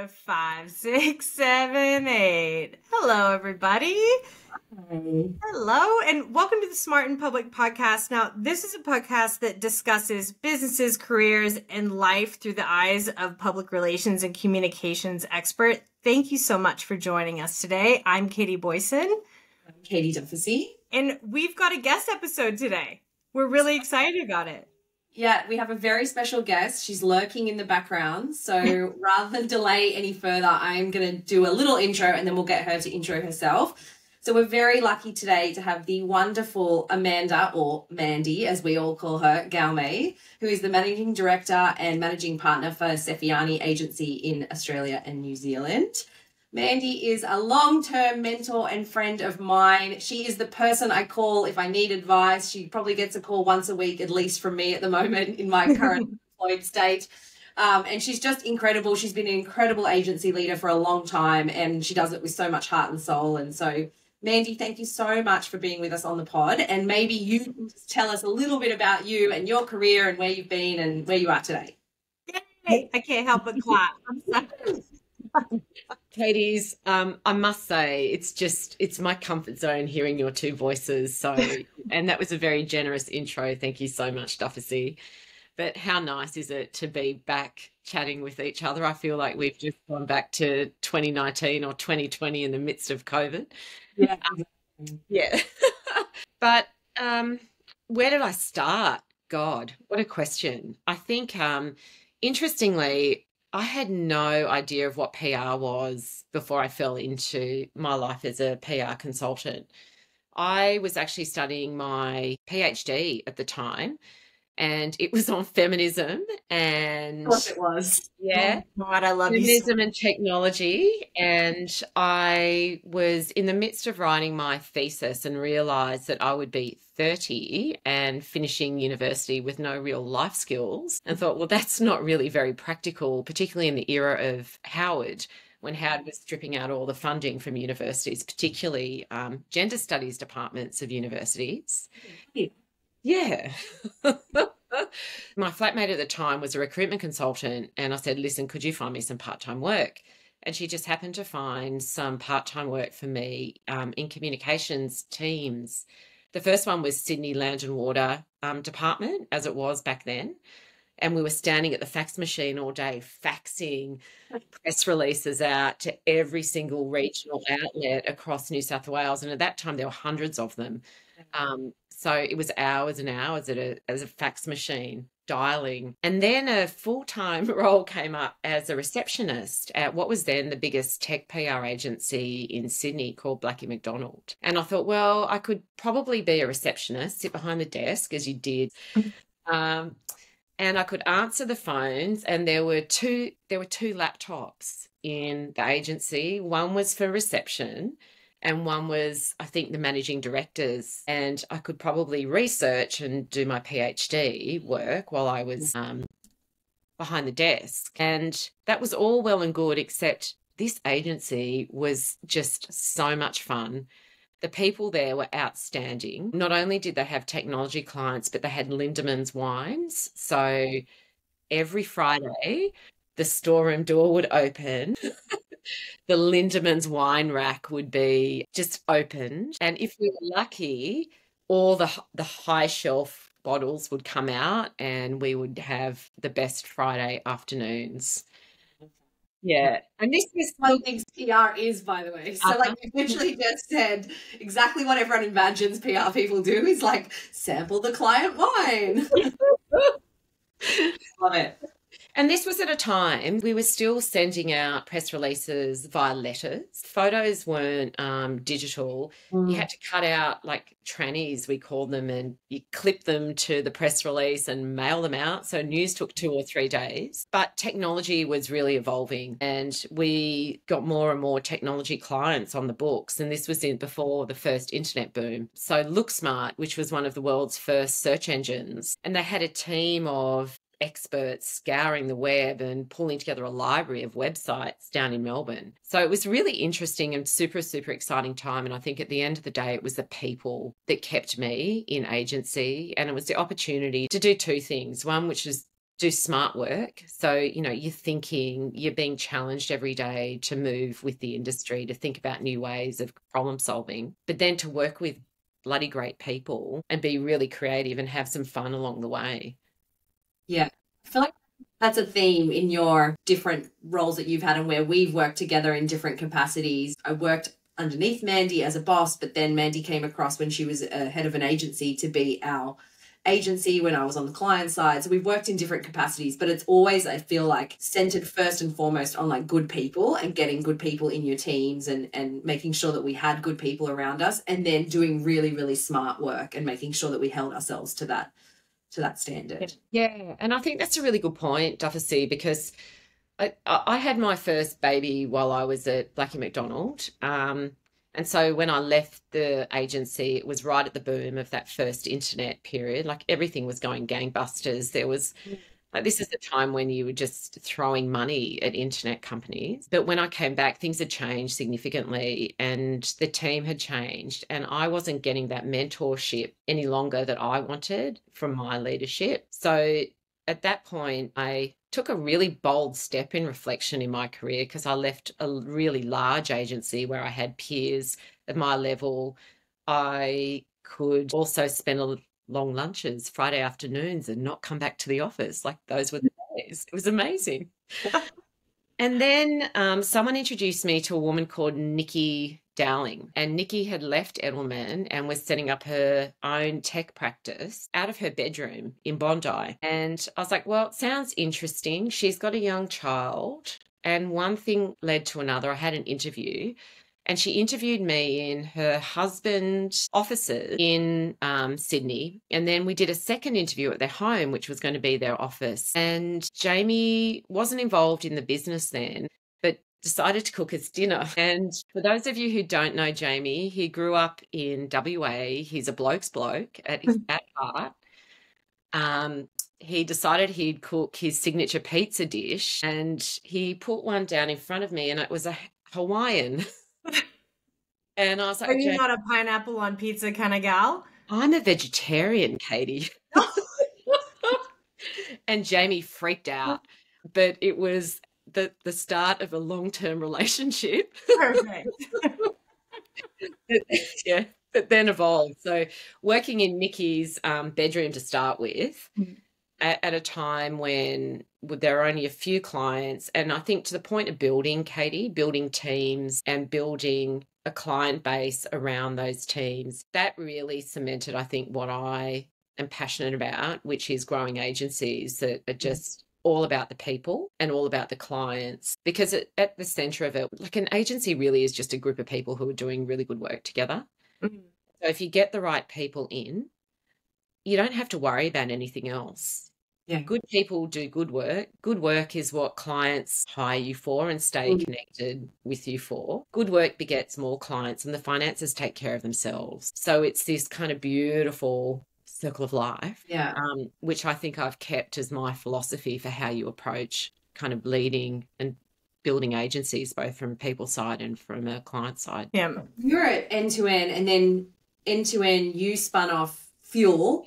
Five, six, seven, eight. Hello, everybody. Hi. Hello, and welcome to the Smart and Public podcast. Now, this is a podcast that discusses businesses, careers, and life through the eyes of public relations and communications expert. Thank you so much for joining us today. I'm Katie Boyson. I'm Katie Duffy. And we've got a guest episode today. We're really excited about it. Yeah, we have a very special guest. She's lurking in the background. So rather than delay any further, I'm going to do a little intro and then we'll get her to intro herself. So we're very lucky today to have the wonderful Amanda, or Mandy, as we all call her, Galmes, who is the Managing Director and Managing Partner for Sefiani Agency in Australia and New Zealand. Mandy is a long-term mentor and friend of mine. She is the person I call if I need advice. She probably gets a call once a week, at least from me at the moment in my current employed state. And she's just incredible. She's been an incredible agency leader for a long time, and she does it with so much heart and soul. And so, Mandy, thank you so much for being with us on the pod. And maybe you can just tell us a little bit about you and your career and where you've been and where you are today. Yay! I can't help but clap. I'm sorry. Katie's, I must say, it's my comfort zone hearing your two voices. So, and that was a very generous intro. Thank you so much, Duffy. But how nice is it to be back chatting with each other? I feel like we've just gone back to 2019 or 2020 in the midst of COVID. Yeah. Yeah. But where did I start? God, what a question. I think, interestingly, I had no idea of what PR was before I fell into my life as a PR consultant. I was actually studying my PhD at the time, and it was on feminism and Of course it was. yeah, Oh, God, I love you. feminism and technology. And I was in the midst of writing my thesis and realized that I would be 30 and finishing university with no real life skills, and thought, well, that's not really very practical, particularly in the era of Howard, when Howard was stripping out all the funding from universities, particularly gender studies departments of universities. Yeah. My flatmate at the time was a recruitment consultant, and I said, listen, could you find me some part-time work? And she just happened to find some part-time work for me in communications teams. The first one was Sydney Land and Water Department, as it was back then. And we were standing at the fax machine all day, faxing press releases out to every single regional outlet across New South Wales. And at that time, there were hundreds of them. So it was hours and hours as a fax machine dialing. And then a full-time role came up as a receptionist at what was then the biggest tech PR agency in Sydney called Blackie McDonald. And I thought, well, I could probably be a receptionist, sit behind the desk as you did. And I could answer the phones, and there were two laptops in the agency. One was for reception, and one was, I think, the managing directors. And I could probably research and do my PhD work while I was behind the desk. And that was all well and good, except this agency was just so much fun. The people there were outstanding. Not only did they have technology clients, but they had Lindeman's wines. So every Friday, the storeroom door would open. The Lindeman's wine rack would be just opened. And if we were lucky, all the high shelf bottles would come out, and we would have the best Friday afternoons. Yeah. And this was What thinks PR is, by the way. So like you literally just said exactly what everyone imagines PR people do is like sample the client wine. Love it. And this was at a time we were still sending out press releases via letters. Photos weren't digital. You had to cut out like trannies, we called them, and you clip them to the press release and mail them out. So news took 2 or 3 days. But technology was really evolving, and we got more and more technology clients on the books. And this was before the first internet boom. So LookSmart, which was one of the world's first search engines, and they had a team of experts scouring the web and pulling together a library of websites down in Melbourne. So it was really interesting and super, super exciting time. And I think at the end of the day, it was the people that kept me in agency, and it was the opportunity to do 2 things. One, which is do smart work. So, you're thinking, you're being challenged every day to move with the industry, to think about new ways of problem solving, but then to work with bloody great people and be really creative and have some fun along the way. Yeah. I feel like that's a theme in your different roles that you've had and where we've worked together in different capacities. I worked underneath Mandy as a boss, but then Mandy came across when she was head of an agency to be our agency when I was on the client side. So we've worked in different capacities, but it's always, I feel like, centered first and foremost on like good people and getting good people in your teams and making sure that we had good people around us, and then doing really, really smart work and making sure that we held ourselves to that standard. Yeah. And I think that's a really good point, Dufficy, because I had my first baby while I was at Blackie McDonald. And so when I left the agency, it was right at the boom of that first internet period. Like everything was going gangbusters. There was like, this is the time when you were just throwing money at internet companies. But when I came back, things had changed significantly and the team had changed. And I wasn't getting that mentorship any longer that I wanted from my leadership. So at that point, I took a really bold step in reflection in my career, because I left a really large agency where I had peers at my level. I could also spend long lunches, Friday afternoons, and not come back to the office. Like those were the days. It was amazing. And then someone introduced me to a woman called Nikki Dowling, and Nikki had left Edelman and was setting up her own tech practice out of her bedroom in Bondi. And I was like, well, it sounds interesting. She's got a young child. And one thing led to another. I had an interview, and she interviewed me in her husband's offices in Sydney. And then we did a second interview at their home, which was going to be their office. And Jamie wasn't involved in the business then, but decided to cook us dinner. And for those of you who don't know Jamie, he grew up in WA. He's a bloke's bloke at heart. He decided he'd cook his signature pizza dish, and he put one down in front of me, and it was a Hawaiian. And I was like, are you not a pineapple on pizza kind of gal? I'm a vegetarian, Katie. And Jamie freaked out, but it was the start of a long-term relationship. Perfect. Yeah, but then evolved. So working in Nikki's bedroom to start with, at a time when there are only a few clients, and I think to the point of building, Katie, building teams and building a client base around those teams, that really cemented, I think, what I am passionate about, which is growing agencies that are just all about the people and all about the clients. Because at the center of it, like an agency really is just a group of people who are doing really good work together. So if you get the right people in, you don't have to worry about anything else. Yeah. Good people do good work. Good work is what clients hire you for and stay connected with you for. Good work begets more clients, and the finances take care of themselves. So it's this kind of beautiful circle of life, which I think I've kept as my philosophy for how you approach kind of leading and building agencies, both from a people side and from a client side. Yeah. You're at end-to-end, and then end-to-end you spun off Fuel.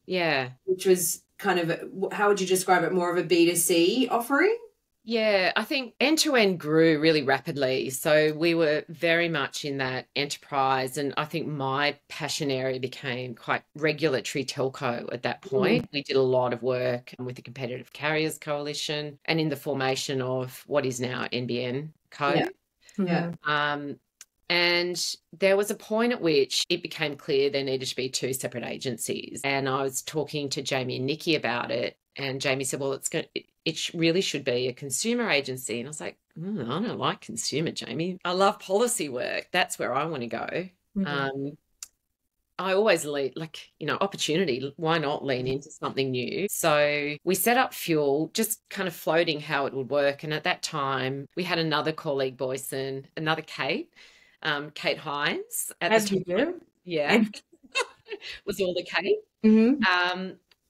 Yeah. Which was kind of, how would you describe it, more of a B2C offering? Yeah, I think end-to-end grew really rapidly. So we were very much in that enterprise, and I think my passion area became quite regulatory telco at that point. We did a lot of work with the Competitive Carriers Coalition and in the formation of what is now NBN Co. And there was a point at which it became clear there needed to be two separate agencies. And I was talking to Jamie and Nikki about it. And Jamie said, well, it really should be a consumer agency. And I was like, I don't like consumer, Jamie. I love policy work. That's where I want to go. I always lead, opportunity. Why not lean into something new? So we set up Fuel, just kind of floating how it would work. And at that time, we had another colleague, Boyson, another Kate Hines. As you do. Yeah. Was all the Kate.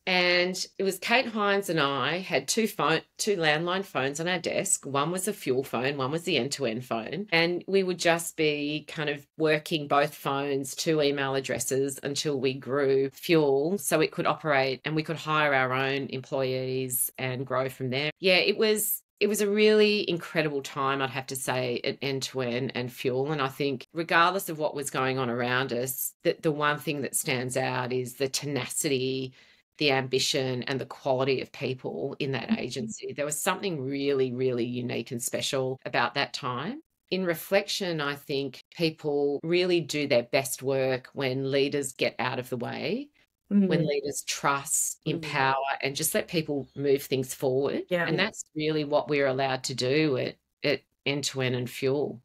And it was Kate Hines and I had two landline phones on our desk. One was a fuel phone, one was the end-to-end phone. And we would just be kind of working both phones, two email addresses until we grew fuel so it could operate and we could hire our own employees and grow from there. Yeah, it was a really incredible time, I'd have to say, at end-to-end and fuel. And I think regardless of what was going on around us, the one thing that stands out is the tenacity, the ambition and the quality of people in that agency. There was something really, really unique and special about that time. In reflection, I think people really do their best work when leaders get out of the way, when leaders trust, empower, and just let people move things forward. Yeah. And that's really what we're allowed to do at end-to-end and fuel.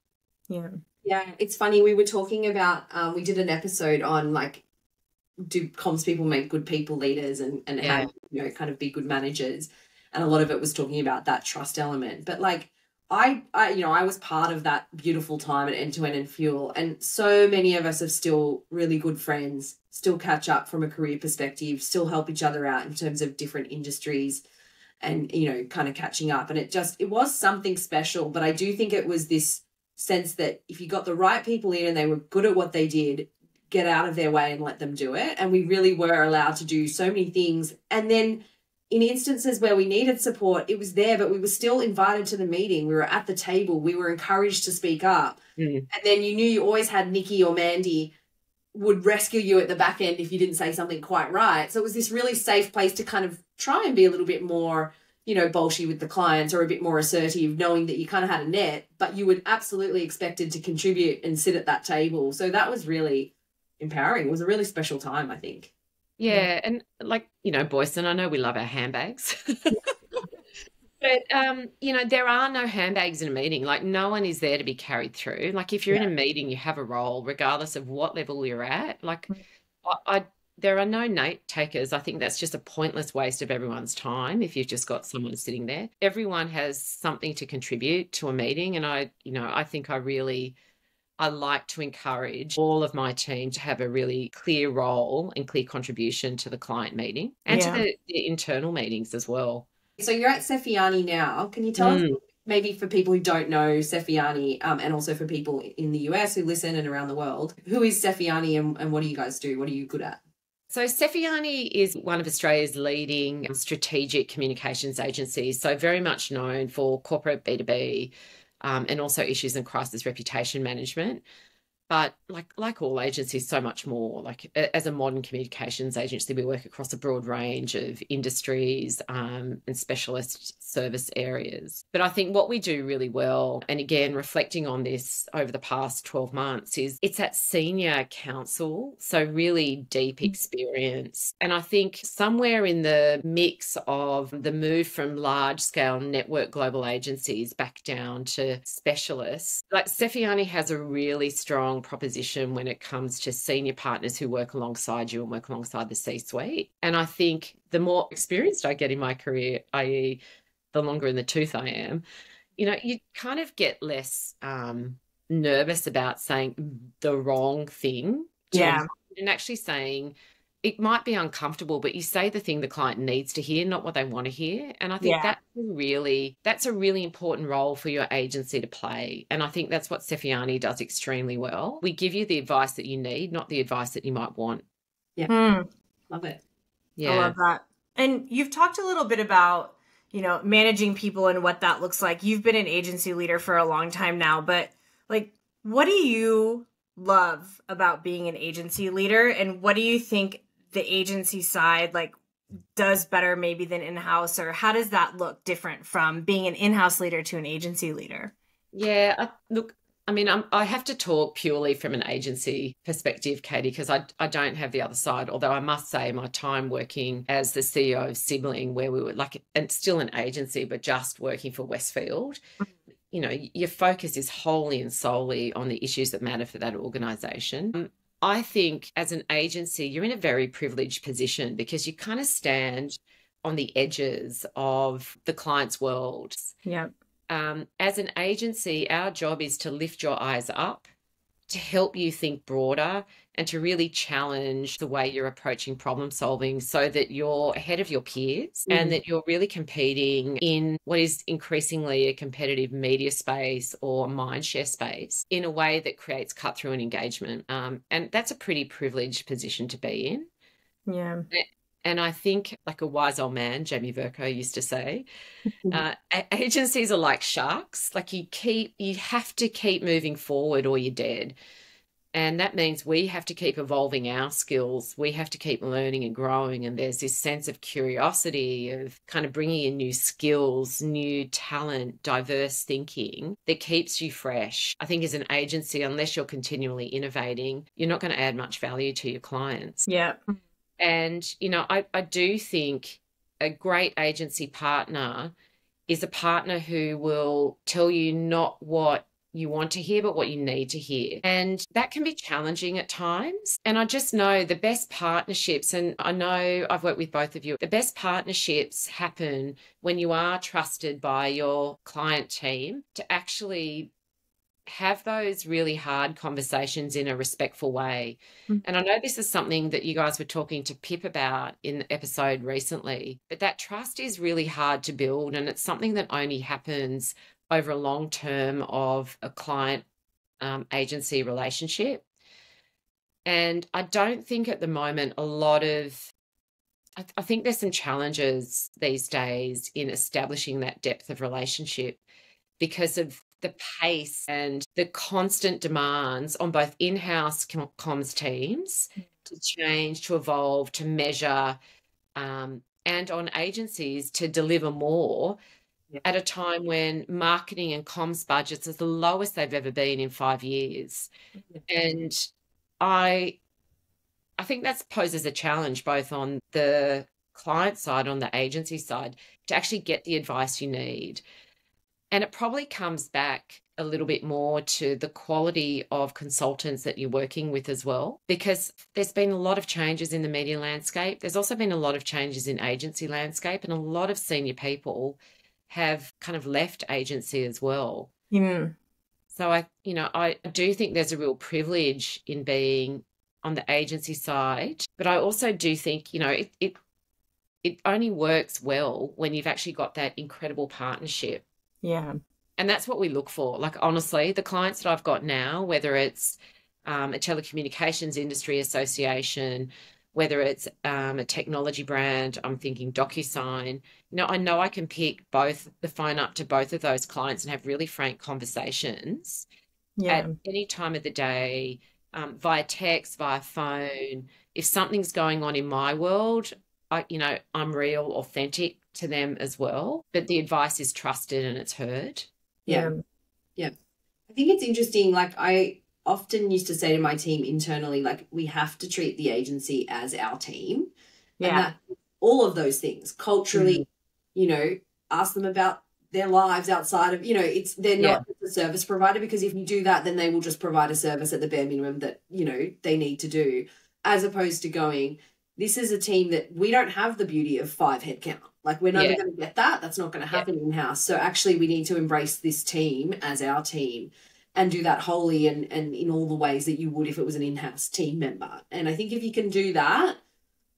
Yeah. Yeah, it's funny. We were talking about, we did an episode on like, do comms people make good people leaders and how, you know, kind of be good managers. And a lot of it was talking about that trust element. But like, I you know, I was part of that beautiful time at End-to-End and Fuel. And so many of us are still really good friends, still catch up from a career perspective, still help each other out in terms of different industries and, you know, kind of catching up. And it was something special. But I do think it was this sense that if you got the right people in and they were good at what they did, get out of their way and let them do it. And we really were allowed to do so many things. And then in instances where we needed support, it was there, but we were still invited to the meeting. We were at the table. We were encouraged to speak up. And then you knew you always had Nikki or Mandy would rescue you at the back end if you didn't say something quite right. So it was this really safe place to kind of try and be a little bit more, you know, bolshy with the clients or a bit more assertive, knowing that you kind of had a net, but you were absolutely expected to contribute and sit at that table. So that was really empowering. It was a really special time, I think. Yeah. And like, you know, Boyson, I know we love our handbags. But, you know, there are no handbags in a meeting. Like, no one is there to be carried through. Like, if you're in a meeting, you have a role, regardless of what level you're at. Like, there are no note takers. I think that's just a pointless waste of everyone's time if you've just got someone sitting there. Everyone has something to contribute to a meeting. And I think I like to encourage all of my team to have a really clear role and clear contribution to the client meeting and to the internal meetings as well. So you're at Sefiani now. Can you tell us, maybe for people who don't know Sefiani, and also for people in the US who listen and around the world, who is Sefiani and what do you guys do? What are you good at? So Sefiani is one of Australia's leading strategic communications agencies, so very much known for corporate B2B, and also issues and crisis reputation management. But like all agencies, so much more. Like as a modern communications agency, we work across a broad range of industries and specialist service areas. But I think what we do really well, and again, reflecting on this over the past 12 months, is it's at senior council, so really deep experience. And I think somewhere in the mix of the move from large-scale network global agencies back down to specialists, like Sefiani has a really strong proposition when it comes to senior partners who work alongside you and work alongside the C-suite. And I think the more experienced I get in my career, i.e. the longer in the tooth I am, you know, you kind of get less nervous about saying the wrong thing. And actually saying, it might be uncomfortable, but you say the thing the client needs to hear, not what they want to hear. And I think that's a really important role for your agency to play. And I think that's what Sefiani does extremely well. We give you the advice that you need, not the advice that you might want. Yeah. Love it. Yeah. I love that. And you've talked a little bit about, you know, managing people and what that looks like. You've been an agency leader for a long time now, but like, what do you love about being an agency leader? And what do you think the agency side like does better maybe than in-house, or how does that look different from being an in-house leader to an agency leader? Yeah, I have to talk purely from an agency perspective, Katie, because I don't have the other side. Although I must say my time working as the CEO of Sibling, where we were like, and still an agency, but just working for Westfield, you know, your focus is wholly and solely on the issues that matter for that organisation. I think as an agency, you're in a very privileged position because you kind of stand on the edges of the client's world. Yeah. As an agency, our job is to lift your eyes up, to help you think broader and to really challenge the way you're approaching problem solving so that you're ahead of your peers and that you're really competing in what is increasingly a competitive media space or mindshare space in a way that creates cut through and engagement. And that's a pretty privileged position to be in. Yeah. And I think, like a wise old man, Jamie Verco, used to say, agencies are like sharks. Like you have to keep moving forward or you're dead. And that means we have to keep evolving our skills. We have to keep learning and growing. And there's this sense of curiosity of kind of bringing in new skills, new talent, diverse thinking that keeps you fresh. I think as an agency, unless you're continually innovating, you're not going to add much value to your clients. Yeah. And, I do think a great agency partner is a partner who will tell you not what you want to hear, but what you need to hear. And that can be challenging at times. And I just know the best partnerships, and I know I've worked with both of you, the best partnerships happen when you are trusted by your client team to actually have those really hard conversations in a respectful way. And I know this is something that you guys were talking to Pip about in the episode recently, but that trust is really hard to build. And it's something that only happens over a long term of a client agency relationship. And I don't think at the moment I think there's some challenges these days in establishing that depth of relationship because of the pace and the constant demands on both in-house comms teams to change, to evolve, to measure, and on agencies to deliver more at a time when marketing and comms budgets are the lowest they've ever been in 5 years. And I think that poses a challenge both on the client side, on the agency side, to actually get the advice you need. And it probably comes back a little bit more to the quality of consultants that you're working with as well, because there's been a lot of changes in the media landscape. There's also been a lot of changes in agency landscape, and a lot of senior people have kind of left agency as well. So I do think there's a real privilege in being on the agency side, but I also do think, it only works well when you've actually got that incredible partnership. Yeah. And that's what we look for. Like, honestly, the clients that I've got now, whether it's a telecommunications industry association, whether it's a technology brand, I'm thinking DocuSign, I know I can pick the phone up to both of those clients and have really frank conversations at any time of the day, via text, via phone. If something's going on in my world, I'm real, authentic to them as well, but the advice is trusted and it's heard. Yeah. I think it's interesting. Like, I often used to say to my team internally, like, we have to treat the agency as our team. And that all of those things culturally, ask them about their lives outside of, they're not a service provider, because if you do that, then they will just provide a service at the bare minimum that, they need to do, as opposed to going, this is a team that we don't have the beauty of 5 headcount. Like, we're never going to get that. That's not going to happen in-house. So actually we need to embrace this team as our team and do that wholly and in all the ways that you would if it was an in-house team member. And I think if you can do that,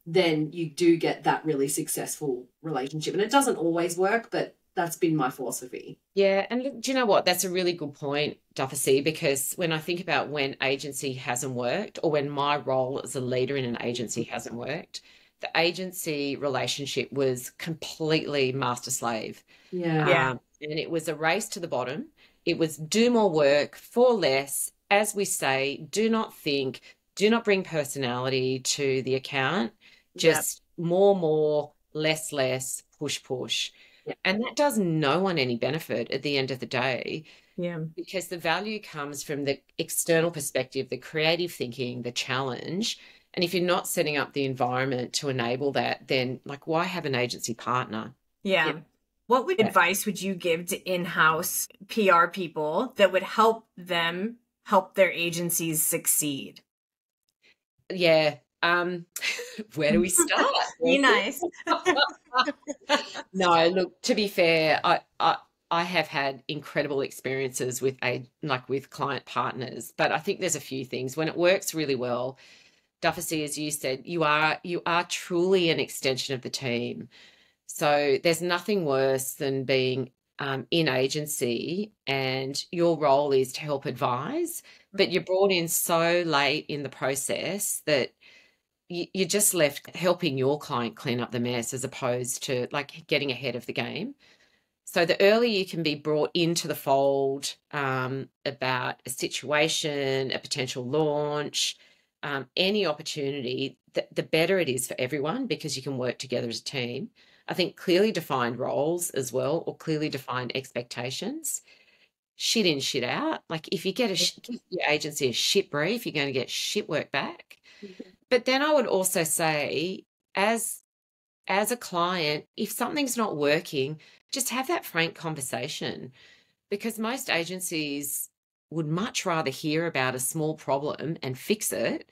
then you do get that really successful relationship. And it doesn't always work, but that's been my philosophy. Yeah. And look, do you know what? That's a really good point, Dufficy, because when I think about when agency hasn't worked, or when my role as a leader in an agency hasn't worked, the agency relationship was completely master-slave. And it was a race to the bottom. It was do more work for less. As we say, do not bring personality to the account. Just more, less, push. And that does no one any benefit at the end of the day. Because the value comes from the external perspective, the creative thinking, the challenge. And if you're not setting up the environment to enable that, then why have an agency partner? What advice would you give to in-house PR people that would help them help their agencies succeed? Where do we start? Be nice. No, look, to be fair, I have had incredible experiences with with client partners, but I think there's a few things. When it works really well, Duffy, as you said, you are truly an extension of the team. So there's nothing worse than being in agency and your role is to help advise, but you're brought in so late in the process that you're just left helping your client clean up the mess as opposed to like getting ahead of the game. So the earlier you can be brought into the fold about a situation, a potential launch, any opportunity, the better it is for everyone because you can work together as a team. I think clearly defined roles as well, or clearly defined expectations. Shit in, shit out. Like if you give your agency a shit brief, you're going to get shit work back. But then I would also say, as a client, if something's not working, just have that frank conversation, because most agencies would much rather hear about a small problem and fix it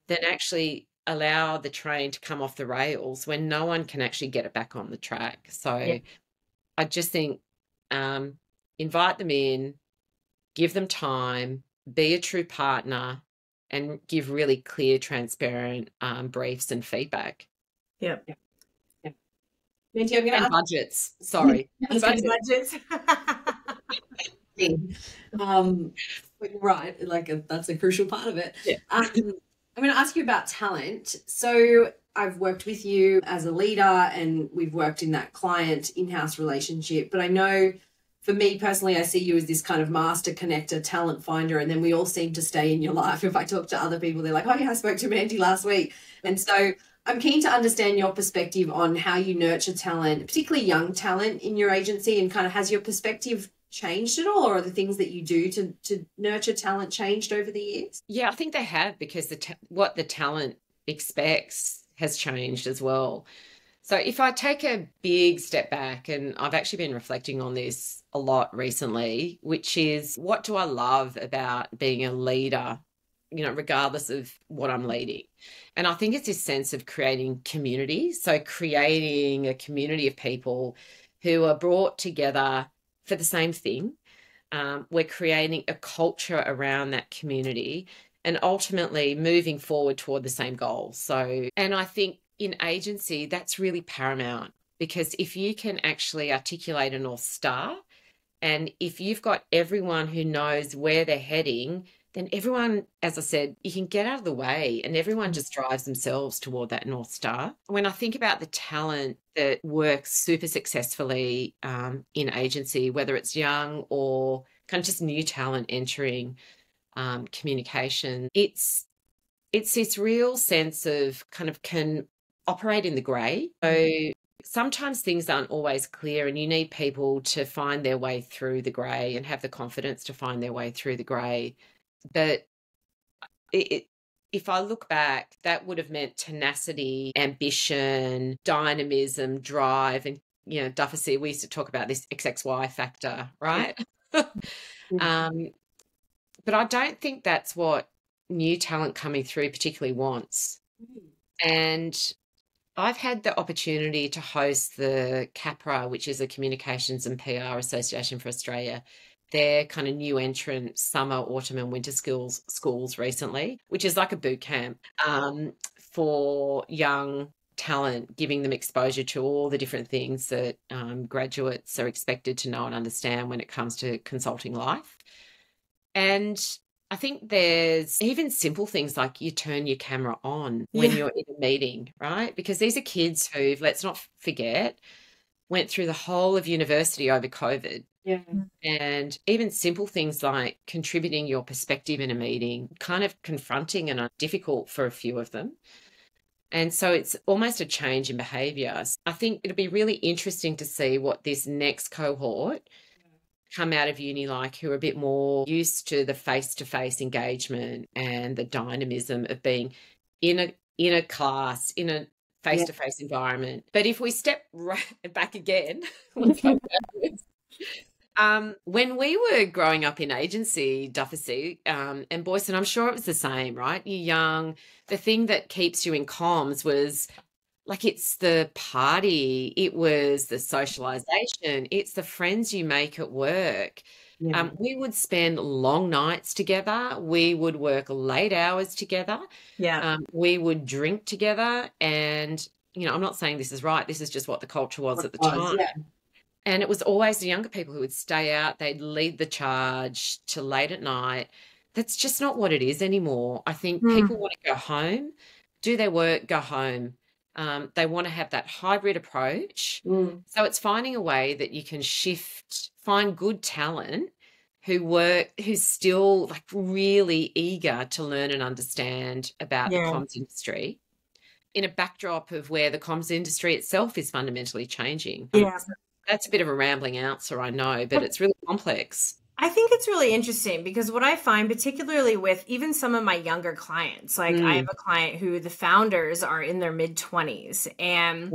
than actually allow the train to come off the rails when no one can actually get it back on the track. So I just think invite them in, give them time, be a true partner, and give really clear, transparent briefs and feedback. Yep. Mandy, I'm and budgets. Sorry. And budgets. Right, like that's a crucial part of it. Yeah. I'm going to ask you about talent. So I've worked with you as a leader and we've worked in that client in-house relationship, but I know for me personally, I see you as this kind of master connector, talent finder, and then we all seem to stay in your life. If I talk to other people, they're like, oh yeah, I spoke to Mandy last week. And so I'm keen to understand your perspective on how you nurture talent, particularly young talent in your agency, and kind of has your perspective changed at all, or are the things that you do to nurture talent changed over the years? Yeah, I think they have, because what the talent expects has changed as well. So if I take a big step back, and I've actually been reflecting on this a lot recently, which is, what do I love about being a leader, regardless of what I'm leading? And I think it's this sense of creating community. So creating a community of people who are brought together for the same thing. We're creating a culture around that community and ultimately moving forward toward the same goal. So, and I think in agency, that's really paramount, because if you can actually articulate a North Star, and if you've got everyone who knows where they're heading, then everyone, as I said, you can get out of the way and everyone just drives themselves toward that North Star. When I think about the talent that works super successfully in agency, whether it's young or kind of just new talent entering communication, it's this real sense of kind of can operate in the grey. So sometimes things aren't always clear and you need people to find their way through the grey and have the confidence to find their way through the grey. But if I look back, that would have meant tenacity, ambition, dynamism, drive. And, Duffy, we used to talk about this XXY factor, right? But I don't think that's what new talent coming through particularly wants. And I've had the opportunity to host the CAPRA, which is a Communications and PR Association for Australia, their kind of new entrant summer, autumn and winter schools recently, which is like a boot camp for young talent, giving them exposure to all the different things that graduates are expected to know and understand when it comes to consulting life. And I think there's even simple things like you turn your camera on when you're in a meeting, right? Because these are kids who, let's not forget, went through the whole of university over COVID. Yeah. And even simple things like contributing your perspective in a meeting, kind of confronting and difficult for a few of them. And so it's almost a change in behaviour. I think it'll be really interesting to see what this next cohort come out of uni like, who are a bit more used to the face-to-face engagement and the dynamism of being in a class, in a face-to-face environment. But if we step right back again, when we were growing up in agency, Duffy, and Boyce, and I'm sure it was the same, right? You're young. The thing that keeps you in comms was like it's the party, it was the socialization, it's the friends you make at work. Yeah. We would spend long nights together. We would work late hours together. Yeah. We would drink together. And, I'm not saying this is right. This is just what the culture was at the time. Yeah. And it was always the younger people who would stay out. They'd lead the charge till late at night. That's just not what it is anymore. I think people want to go home, do their work, go home. They want to have that hybrid approach. So it's finding a way that you can find good talent who's still like really eager to learn and understand about the comms industry in a backdrop of where the comms industry itself is fundamentally changing. Yeah. That's a bit of a rambling answer, I know, but it's really complex. I think it's really interesting because what I find, particularly with even some of my younger clients, like I have a client who the founders are in their mid-20s, and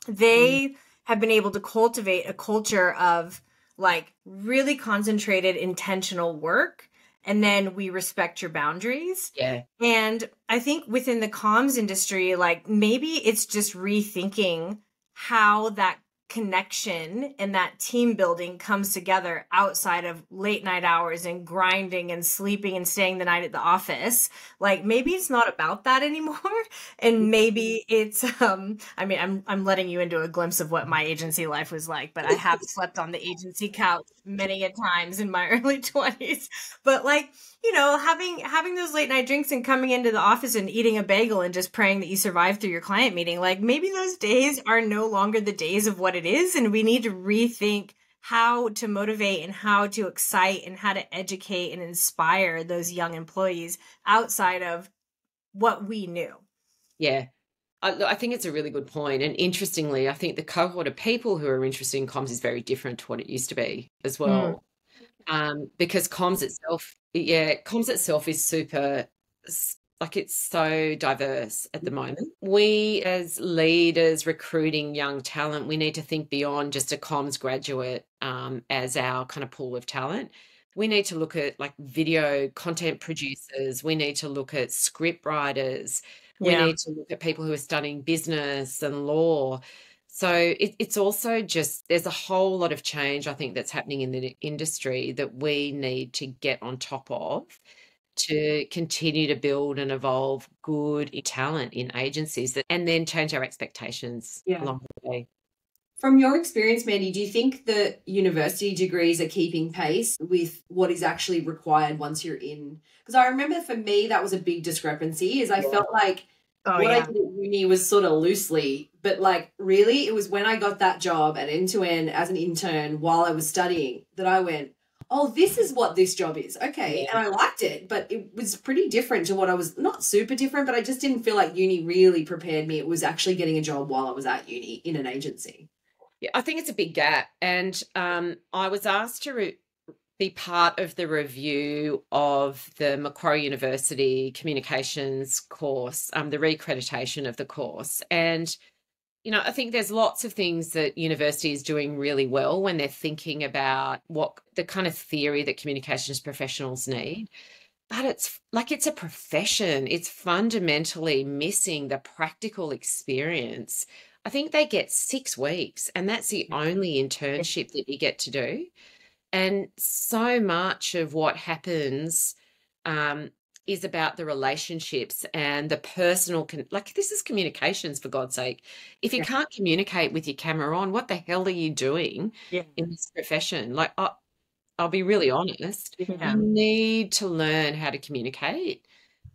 they have been able to cultivate a culture of like really concentrated, intentional work. And then we respect your boundaries. Yeah. And I think within the comms industry, like maybe it's just rethinking how that connection and that team building comes together outside of late night hours and grinding and sleeping and staying the night at the office. Like maybe it's not about that anymore. And maybe it's I mean, I'm letting you into a glimpse of what my agency life was like, but I have slept on the agency couch many a times in my early 20s. But like, having those late night drinks and coming into the office and eating a bagel and just praying that you survive through your client meeting, like maybe those days are no longer the days of what it is. And we need to rethink how to motivate and how to excite and how to educate and inspire those young employees outside of what we knew. Yeah. I think it's a really good point. And interestingly, I think the cohort of people who are interested in comms is very different to what it used to be as well. Because comms itself is super, like it's so diverse at the moment. We as leaders recruiting young talent, we need to think beyond just a comms graduate as our kind of pool of talent. We need to look at like video content producers. We need to look at script writers. We need to look at people who are studying business and law. So it's also just, there's a whole lot of change, I think, that's happening in the industry that we need to get on top of to continue to build and evolve good talent in agencies and then change our expectations along the way. From your experience, Mandy, do you think that university degrees are keeping pace with what is actually required once you're in? Because I remember for me, that was a big discrepancy, is I felt like I did at uni was sort of loosely, but like really it was when I got that job at End to End as an intern while I was studying that I went, oh, this is what this job is. Okay. Yeah. And I liked it, but it was pretty different to what I was, not super different, but I just didn't feel like uni really prepared me. It was actually getting a job while I was at uni in an agency. Yeah, I think it's a big gap. And I was asked to be part of the review of the Macquarie University communications course, the reaccreditation of the course. And, I think there's lots of things that university is doing really well when they're thinking about what the kind of theory that communications professionals need. But it's a profession. It's fundamentally missing the practical experience. I think they get 6 weeks, and that's the only internship that you get to do. And so much of what happens is about the relationships and the personal, this is communications, for God's sake. If you can't communicate with your camera on, what the hell are you doing in this profession? Like, I'll be really honest. You need to learn how to communicate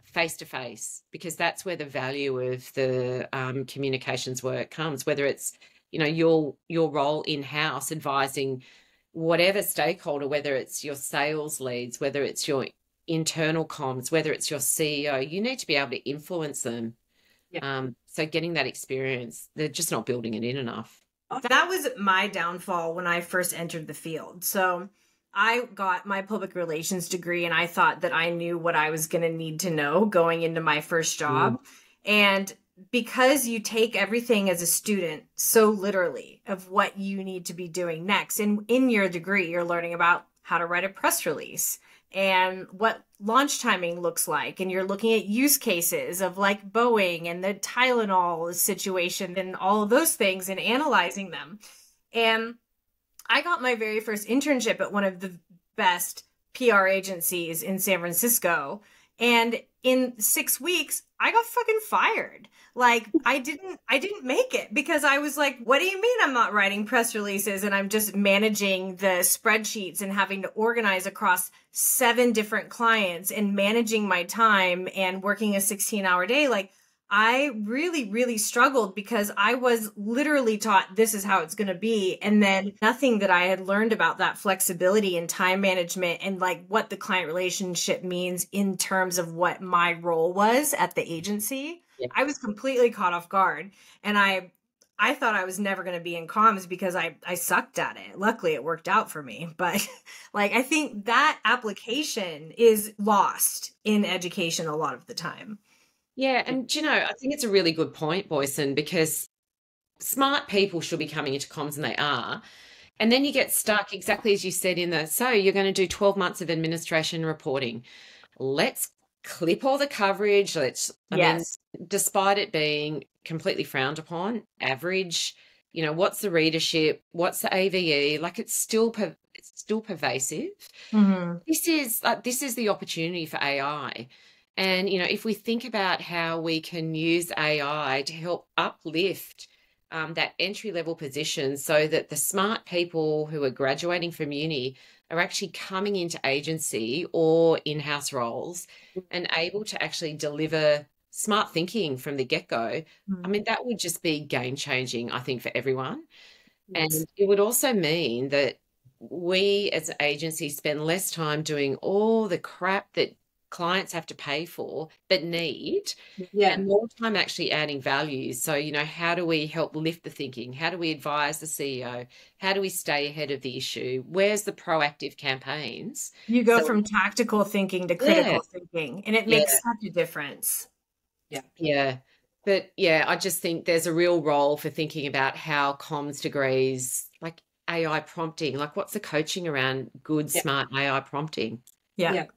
face to face, because that's where the value of the communications work comes, whether it's, your role in-house advising whatever stakeholder, whether it's your sales leads, whether it's your internal comms, whether it's your CEO, you need to be able to influence them. So getting that experience, they're just not building it in enough. That was my downfall when I first entered the field. So I got my public relations degree and I thought that I knew what I was going to need to know going into my first job. And because you take everything as a student so literally of what you need to be doing next. And in your degree, you're learning about how to write a press release, and what launch timing looks like. And you're looking at use cases of like Boeing and the Tylenol situation and all of those things and analyzing them. And I got my very first internship at one of the best PR agencies in San Francisco. And in 6 weeks, I got fucking fired. Like I didn't make it because I was like, what do you mean I'm not writing press releases and I'm just managing the spreadsheets and having to organize across 7 different clients and managing my time and working a 16-hour day? Like I really, really struggled because I was literally taught this is how it's going to be. And then nothing that I had learned about that flexibility and time management and like what the client relationship means in terms of what my role was at the agency. Yeah. I was completely caught off guard. And I thought I was never going to be in comms because I sucked at it. Luckily, it worked out for me. But like, I think that application is lost in education a lot of the time. Yeah, and I think it's a really good point, Boyson, because smart people should be coming into comms, and they are. And then you get stuck, exactly as you said, so you're going to do 12 months of administration reporting. Let's clip all the coverage. I mean, despite it being completely frowned upon, average, what's the readership? What's the AVE? Like it's still pervasive. Mm-hmm. This is the opportunity for AI. And, if we think about how we can use AI to help uplift that entry-level position so that the smart people who are graduating from uni are actually coming into agency or in-house roles and able to actually deliver smart thinking from the get-go, I mean, that would just be game-changing, I think, for everyone. Yes. And it would also mean that we as an agency spend less time doing all the crap that clients have to pay for but need, and more time actually adding value. So, how do we help lift the thinking? How do we advise the CEO? How do we stay ahead of the issue? Where's the proactive campaigns? You go from tactical thinking to critical thinking, and it makes such a difference. Yeah. But I just think there's a real role for thinking about how comms degrees, like AI prompting, like what's the coaching around good, smart AI prompting? Yeah.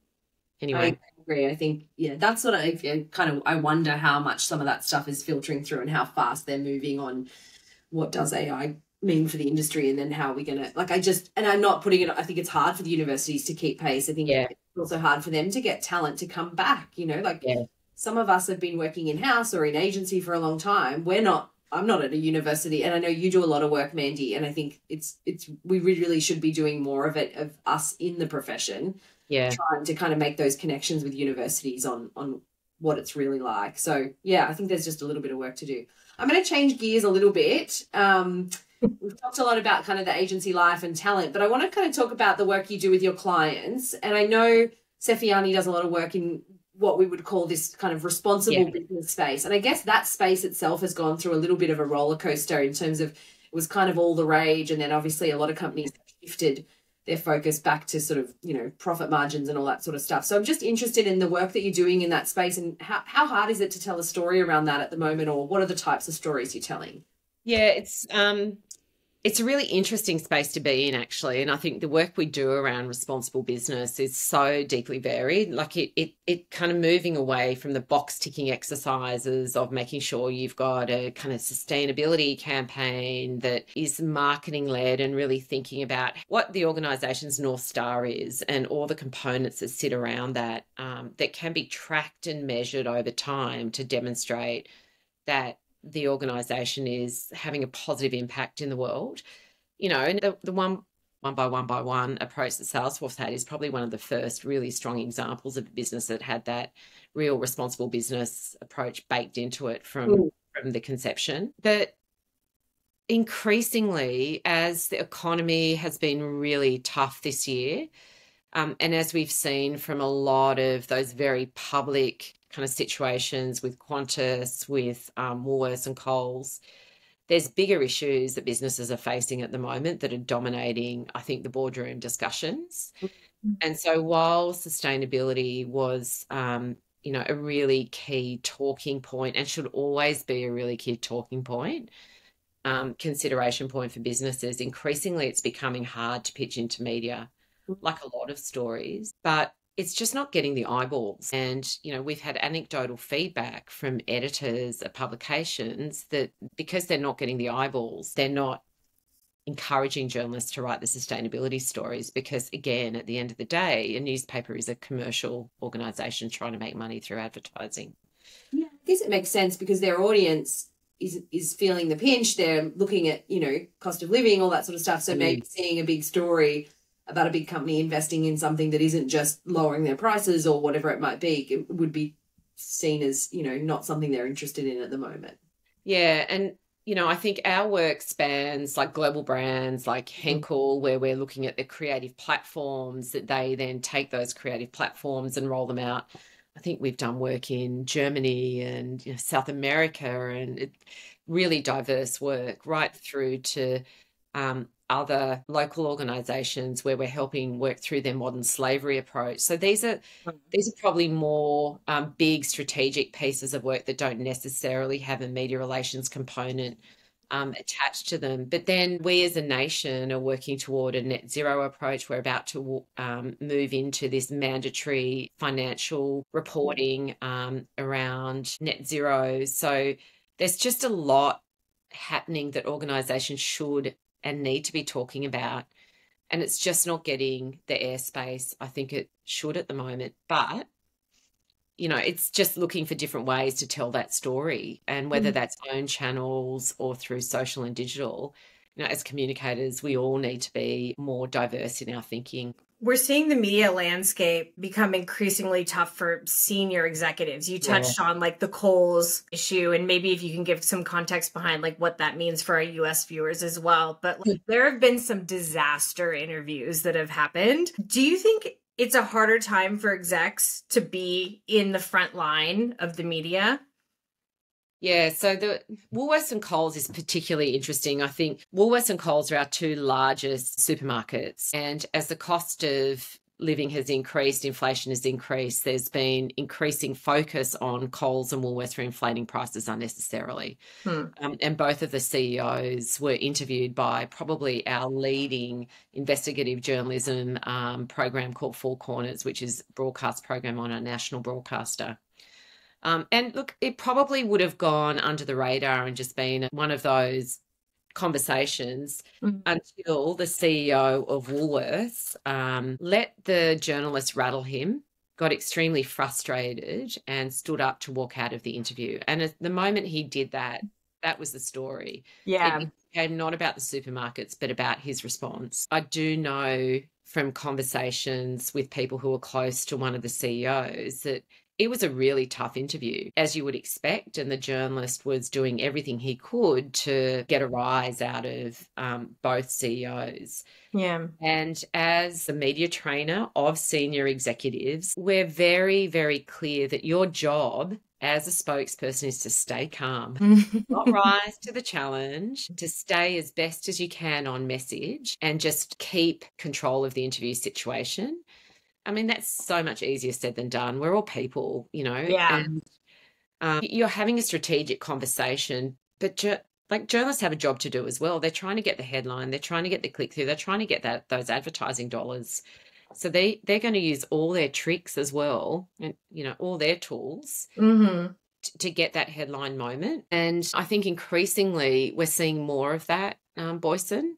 Anyway. I agree. I think, that's what I wonder how much some of that stuff is filtering through and how fast they're moving on what does AI mean for the industry and then how are we going to, and I'm not putting it, I think it's hard for the universities to keep pace. I think it's also hard for them to get talent to come back, some of us have been working in-house or in agency for a long time. I'm not at a university, and I know you do a lot of work, Mandy, and I think we really should be doing more of it, of us in the profession. Trying to kind of make those connections with universities on what it's really like. So, I think there's just a little bit of work to do. I'm going to change gears a little bit. We've talked a lot about kind of the agency life and talent, but I want to kind of talk about the work you do with your clients. And I know Sefiani does a lot of work in what we would call this kind of responsible business space. And I guess that space itself has gone through a little bit of a roller coaster in terms of it was kind of all the rage. And then obviously a lot of companies shifted their focus back to sort of, profit margins and all that sort of stuff. So I'm just interested in the work that you're doing in that space and how hard is it to tell a story around that at the moment, or what are the types of stories you're telling? Yeah, it's a really interesting space to be in, actually. And I think the work we do around responsible business is so deeply varied. Like it kind of moving away from the box ticking exercises of making sure you've got a kind of sustainability campaign that is marketing led and really thinking about what the organization's North Star is and all the components that sit around that, that can be tracked and measured over time to demonstrate that the organisation is having a positive impact in the world. And the one by one approach that Salesforce had is probably one of the first really strong examples of a business that had that real responsible business approach baked into it from the conception. But increasingly, as the economy has been really tough this year, and as we've seen from a lot of those very public kind of situations with Qantas, with Woolworths and Coles, there's bigger issues that businesses are facing at the moment that are dominating, I think, the boardroom discussions. And so while sustainability was, a really key talking point and should always be a really key talking point, consideration point for businesses, increasingly it's becoming hard to pitch into media, like a lot of stories. But it's just not getting the eyeballs. And, we've had anecdotal feedback from editors of publications that because they're not getting the eyeballs, they're not encouraging journalists to write the sustainability stories because, again, at the end of the day, a newspaper is a commercial organisation trying to make money through advertising. Yeah, I guess it makes sense because their audience is feeling the pinch. They're looking at, cost of living, all that sort of stuff. So maybe seeing a big story about a big company investing in something that isn't just lowering their prices or whatever it might be, it would be seen as, not something they're interested in at the moment. Yeah, and I think our work spans like global brands like Henkel, where we're looking at the creative platforms that they then take those creative platforms and roll them out. I think we've done work in Germany and South America, and really diverse work right through to other local organisations where we're helping work through their modern slavery approach. So these are probably more big strategic pieces of work that don't necessarily have a media relations component attached to them. But then we as a nation are working toward a net zero approach. We're about to move into this mandatory financial reporting around net zero. So there's just a lot happening that organisations should and need to be talking about. And it's just not getting the airspace I think it should at the moment. But, it's just looking for different ways to tell that story, and whether that's own channels or through social and digital. As communicators, we all need to be more diverse in our thinking. We're seeing the media landscape become increasingly tough for senior executives. You touched on like the Coles issue, and maybe if you can give some context behind like what that means for our US viewers as well. But there have been some disaster interviews that have happened. Do you think it's a harder time for execs to be in the front line of the media? Yeah, so the Woolworths and Coles is particularly interesting. I think Woolworths and Coles are our two largest supermarkets. And as the cost of living has increased, inflation has increased, there's been increasing focus on Coles and Woolworths for inflating prices unnecessarily. And both of the CEOs were interviewed by probably our leading investigative journalism program called Four Corners, which is a broadcast program on a national broadcaster. And look, it probably would have gone under the radar and just been one of those conversations until the CEO of Woolworths let the journalist rattle him, got extremely frustrated and stood up to walk out of the interview. And at the moment he did that, that was the story. Yeah. It became not about the supermarkets, but about his response. I do know from conversations with people who are close to one of the CEOs that it was a really tough interview, as you would expect, and the journalist was doing everything he could to get a rise out of both CEOs. Yeah. And as the media trainer of senior executives, we're very, very clear that your job as a spokesperson is to stay calm, not rise to the challenge, to stay as best as you can on message and just keep control of the interview situation. I mean, that's so much easier said than done. We're all people, Yeah. And you're having a strategic conversation, but journalists have a job to do as well. They're trying to get the headline. They're trying to get the click-through. They're trying to get those advertising dollars. So they're going to use all their tricks as well, and, all their tools to get that headline moment. And I think increasingly we're seeing more of that, Boyson,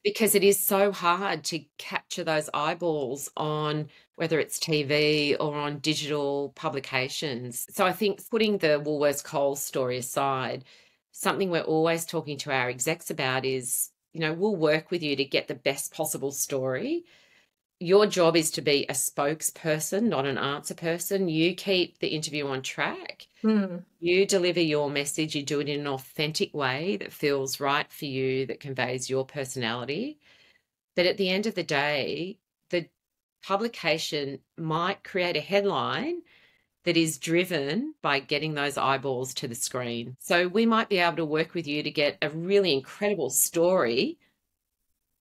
because it is so hard to capture those eyeballs on whether it's TV or on digital publications. So I think putting the Woolworths Coles story aside, something we're always talking to our execs about is, we'll work with you to get the best possible story. Your job is to be a spokesperson, not an answer person. You keep the interview on track. You deliver your message. You do it in an authentic way that feels right for you, that conveys your personality. But at the end of the day, the publication might create a headline that is driven by getting those eyeballs to the screen. So we might be able to work with you to get a really incredible story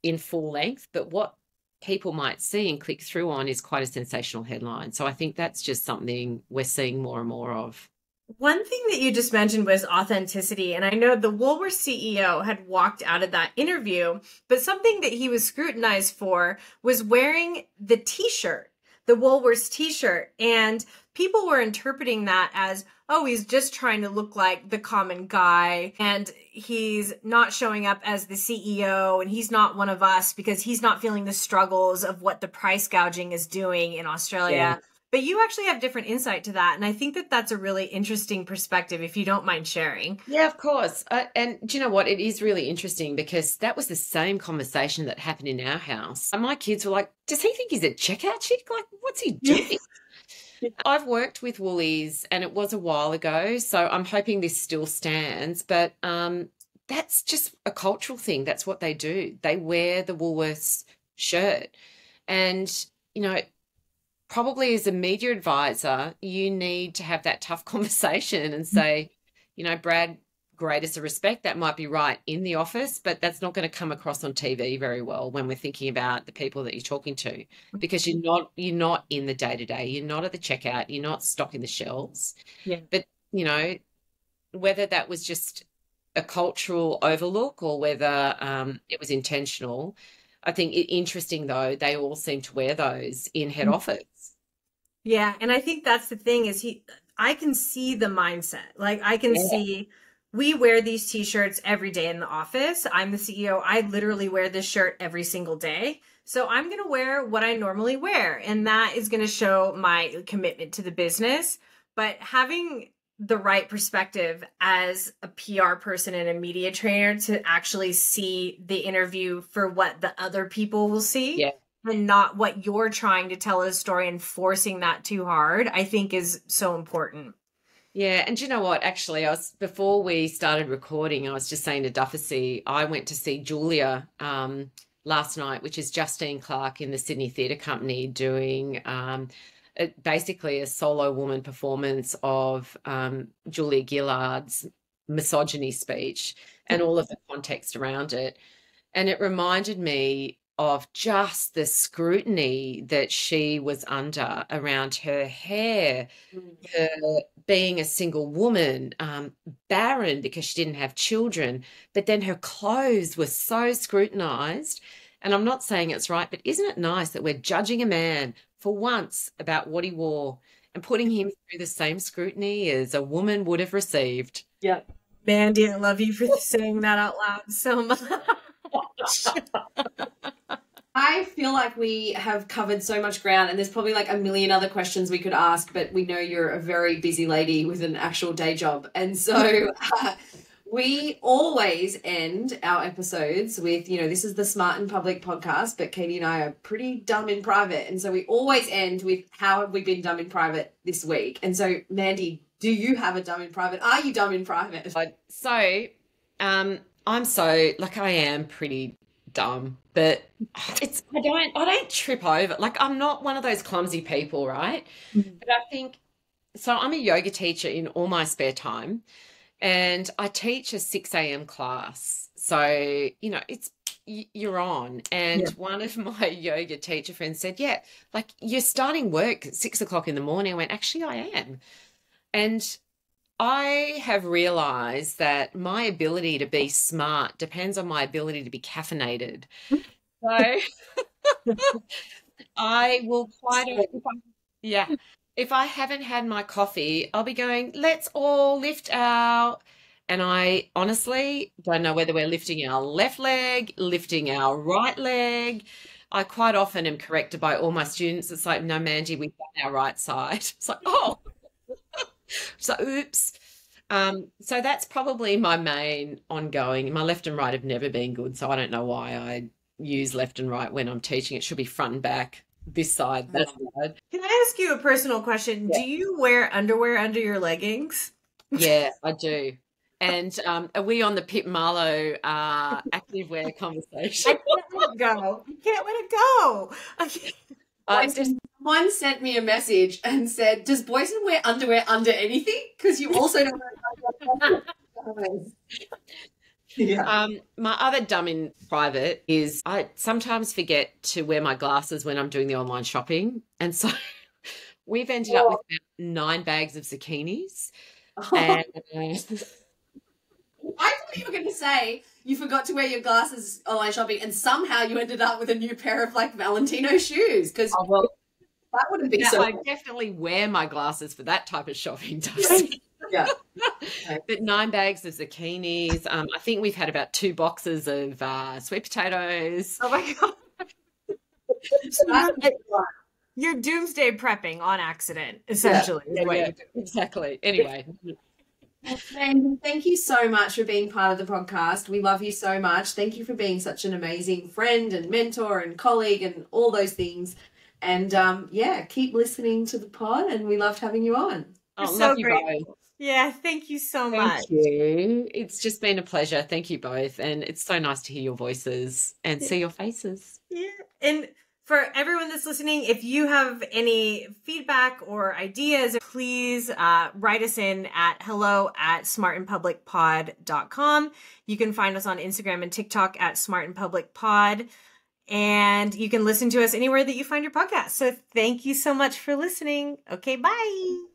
in full length, but what people might see and click through on is quite a sensational headline. So I think that's just something we're seeing more and more of. One thing that you just mentioned was authenticity. And I know the Woolworths CEO had walked out of that interview, but something that he was scrutinized for was wearing the t-shirt the Woolworths t-shirt. And people were interpreting that as, oh, he's just trying to look like the common guy and he's not showing up as the CEO and he's not one of us because he's not feeling the struggles of what the price gouging is doing in Australia. Yeah. But you actually have different insight to that. And I think that that's a really interesting perspective, if you don't mind sharing. Yeah, of course. And do you know what? It is really interesting because that was the same conversation that happened in our house. And my kids were like, does he think he's a checkout chick? Like, what's he doing? I've worked with Woolies and it was a while ago, so I'm hoping this still stands. But that's just a cultural thing. That's what they do. They wear the Woolworths shirt. And, you know, probably as a media advisor, you need to have that tough conversation and say, you know, Brad, greatest of respect, that might be right in the office, but that's not going to come across on TV very well when we're thinking about the people that you're talking to, because you're not in the day-to-day, you're not at the checkout, you're not stocking the shelves. Yeah. But, you know, whether that was just a cultural overlook or whether it was intentional, I think interesting though, they all seem to wear those in head office. Yeah, and I think that's the thing is I can see the mindset. Like I can see we wear these t-shirts every day in the office. I'm the CEO. I literally wear this shirt every single day. So I'm going to wear what I normally wear, and that is going to show my commitment to the business. But having the right perspective as a PR person and a media trainer to actually see the interview for what the other people will see. Yeah. And not what you're trying to tell a story and forcing that too hard, I think is so important. Yeah, and do you know what? Actually, before we started recording, I was just saying to Dufficy, I went to see Julia last night, which is Justine Clarke in the Sydney Theatre Company doing basically a solo woman performance of Julia Gillard's misogyny speech and all of the context around it. And it reminded me of just the scrutiny that she was under around her hair, her being a single woman, barren because she didn't have children, but then her clothes were so scrutinized. And I'm not saying it's right, but isn't it nice that we're judging a man for once about what he wore and putting him through the same scrutiny as a woman would have received? Yeah. Mandy, I love you for saying that out loud so much. I feel like we have covered so much ground and there's probably like a million other questions we could ask, but we know you're a very busy lady with an actual day job. And so we always end our episodes with, you know, this is the Smart in Public podcast, but Katie and I are pretty dumb in private. And so we always end with how have we been dumb in private this week? And so Mandy, do you have a dumb in private? Are you dumb in private? So I'm so, like, I am pretty dumb, but I don't trip over. Like, I'm not one of those clumsy people, right? Mm-hmm. But I think, so I'm a yoga teacher in all my spare time, and I teach a 6 a.m. class. So, you know, you're on. And one of my yoga teacher friends said, yeah, like, you're starting work at 6 o'clock in the morning. I went, actually, I am. And I have realized that my ability to be smart depends on my ability to be caffeinated. So I will if I haven't had my coffee, I'll be going, let's all lift our, and I honestly don't know whether we're lifting our left leg, lifting our right leg. I quite often am corrected by all my students. It's like, no, Mandy, we've done our right side. It's like, oh. So, oops. So that's probably my main ongoing. My left and right have never been good, so I don't know why I use left and right when I'm teaching. It should be front and back, this side, that side. Can I ask you a personal question? Yeah. Do you wear underwear under your leggings? Yeah, I do. And are we on the Pip Marlowe activewear conversation? I can't let it go. You can't let it go. One sent me a message and said, does Boyson wear underwear under anything? Because you also don't wear underwear. Yeah. My other dumb in private is I sometimes forget to wear my glasses when I'm doing the online shopping. And so we've ended up with about 9 bags of zucchinis. And I thought you were going to say you forgot to wear your glasses online shopping and somehow you ended up with a new pair of like Valentino shoes. Because That wouldn't be Now, so. I definitely wear my glasses for that type of shopping, Darcy. Yeah. But 9 bags of zucchinis. I think we've had about 2 boxes of sweet potatoes. Oh my God. You're doomsday prepping on accident, essentially. Is what Yeah, you do. exactly. Anyway. Mandy, thank you so much for being part of the podcast. We love you so much. Thank you for being such an amazing friend and mentor and colleague and all those things. And keep listening to the pod, and we loved having you on. Oh, You're love so you great. both. Yeah, thank you so Thank much. you. It's just been a pleasure. Thank you both. And it's so nice to hear your voices and see your faces. Yeah. And for everyone that's listening, if you have any feedback or ideas, please write us in at hello@smartandpublicpod.com. You can find us on Instagram and TikTok at smartandpublicpod. And you can listen to us anywhere that you find your podcast. So thank you so much for listening. Okay, bye.